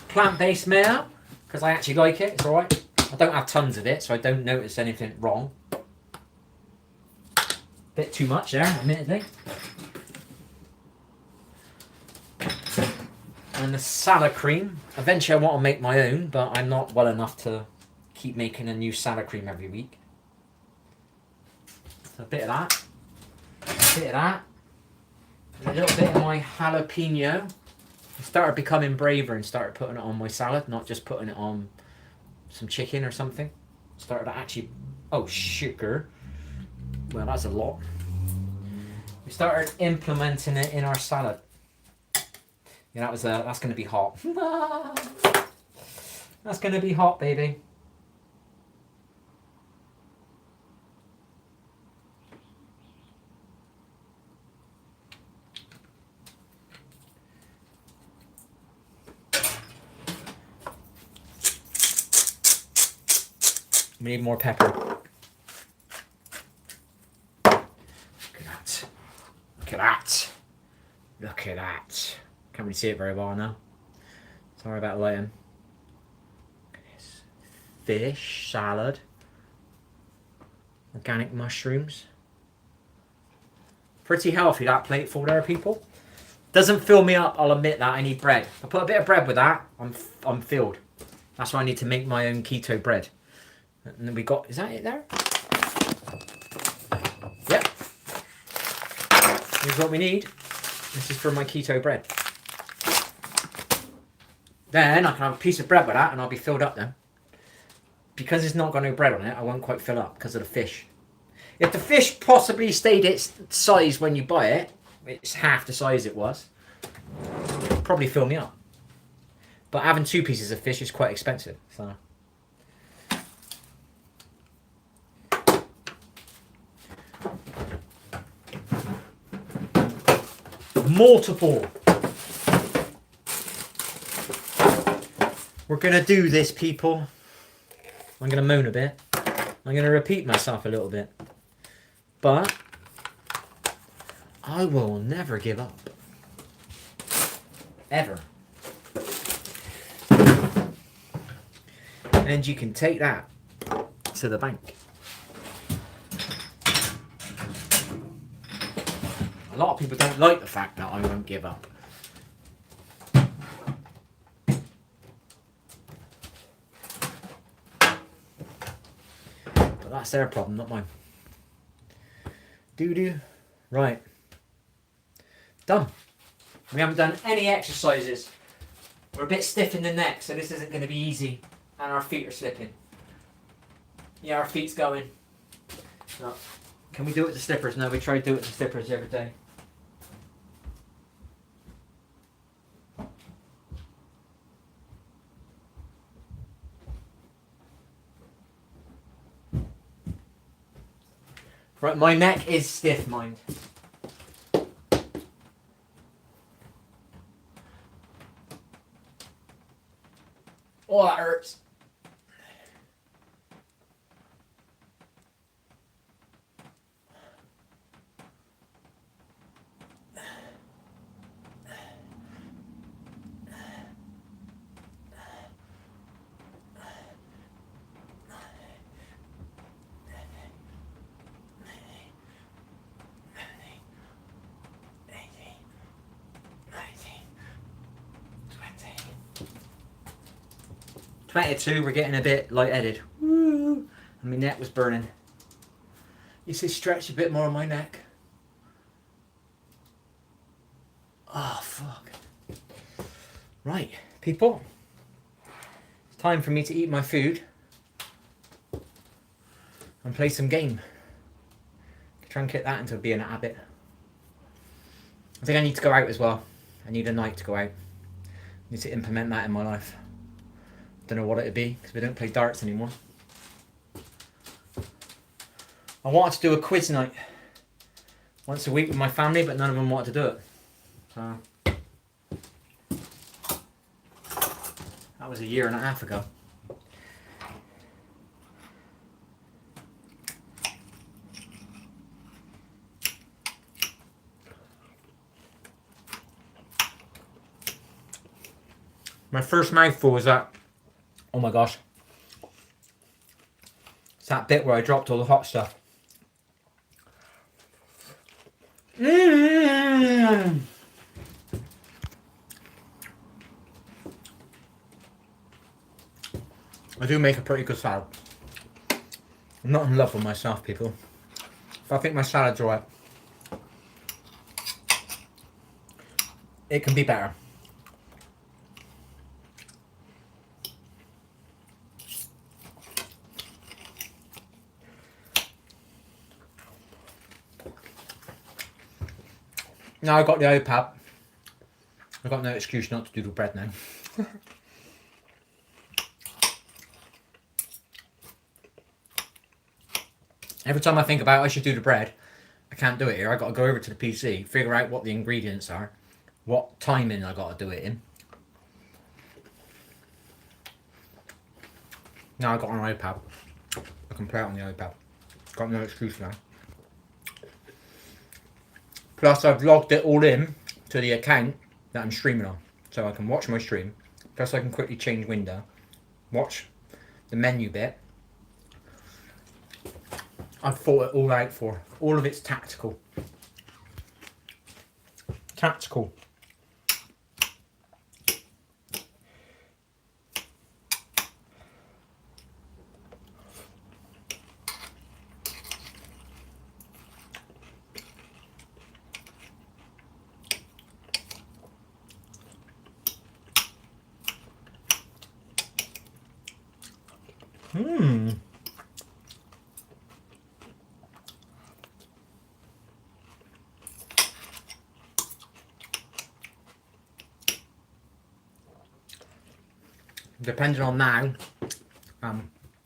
plant-based mayo, because I actually like it, it's alright. I don't have tons of it, so I don't notice anything wrong. Bit too much there, admittedly. And the salad cream. Eventually I want to make my own, but I'm not well enough to keep making a new salad cream every week. So a bit of that. A bit of that. And a little bit of my jalapeno. I started becoming braver and started putting it on my salad, not just putting it on some chicken or something. Started to actually... Oh, sugar. Well, that's a lot. We started implementing it in our salad. Yeah, that's going to be hot. That's going to be hot, baby. We need more pepper. Look at that. Look at that. Look at that. Can't really see it very well now. Sorry about the lighting. Look at this. Fish salad. Organic mushrooms. Pretty healthy, that plateful there, people. Doesn't fill me up, I'll admit that. I need bread. If I put a bit of bread with that, I'm filled. That's why I need to make my own keto bread. And then we got, is that it there? Yep. Here's what we need. This is for my keto bread. Then I can have a piece of bread with that and I'll be filled up then. Because it's not got no bread on it, I won't quite fill up because of the fish. If the fish possibly stayed its size when you buy it, it's half the size it was, it'll probably fill me up. But having 2 pieces of fish is quite expensive, so... Multiple. We're gonna do this, people. I'm gonna moan a bit. I'm gonna repeat myself a little bit. But I will never give up. Ever. And you can take that to the bank. A lot of people don't like the fact that I won't give up. But that's their problem, not mine. Doo-doo. Right. Done. We haven't done any exercises. We're a bit stiff in the neck, so this isn't going to be easy. And our feet are slipping. Yeah, our feet's going. No. Can we do it with the slippers? No, we try to do it with the slippers every day. Right, my neck is stiff, mind. Oh, that hurts. 22, we're getting a bit lightheaded. Woo! And my neck was burning. You see, stretch a bit more on my neck. Oh, fuck. Right, people. It's time for me to eat my food and play some game. Try and get that into being a habit. I think I need to go out as well. I need a night to go out. I need to implement that in my life. Don't know what it'd be because we don't play darts anymore. I wanted to do a quiz night once a week with my family, but none of them wanted to do it. So that was a year and a half ago. My first mouthful was that, oh my gosh, it's that bit where I dropped all the hot stuff. I do make a pretty good salad. I'm not in love with myself, people. But I think my salad's alright. It can be better. Now I've got the iPad. I've got no excuse not to do the bread now. Every time I think about I should do the bread, I can't do it here. I've got to go over to the PC, figure out what the ingredients are, what timing I got to do it in. Now I've got an iPad. I can play it on the iPad. Got no excuse now. Plus I've logged it all in to the account that I'm streaming on. So I can watch my stream. Plus I can quickly change window. Watch the menu bit. I've thought it all out for. All of it's tactical. Tactical. Depending on now,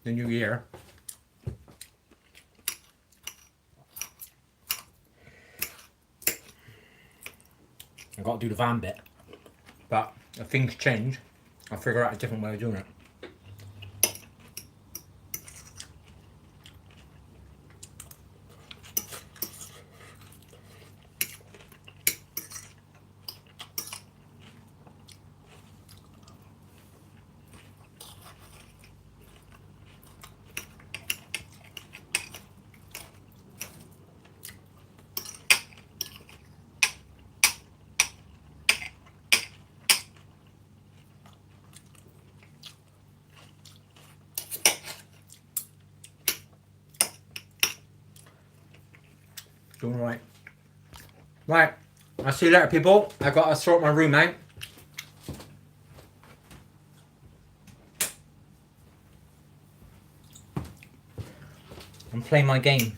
the new year, I've got to do the van bit, but if things change, I'll figure out a different way of doing it. Doing alright. Right, I'll see you later, people. I've got to sort my room out. I'm playing my game.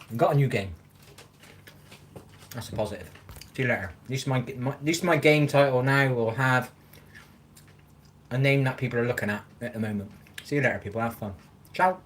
I've got a new game. That's a positive. See you later. At least my game title now will have a name that people are looking at the moment. See you later, people. Have fun. Ciao.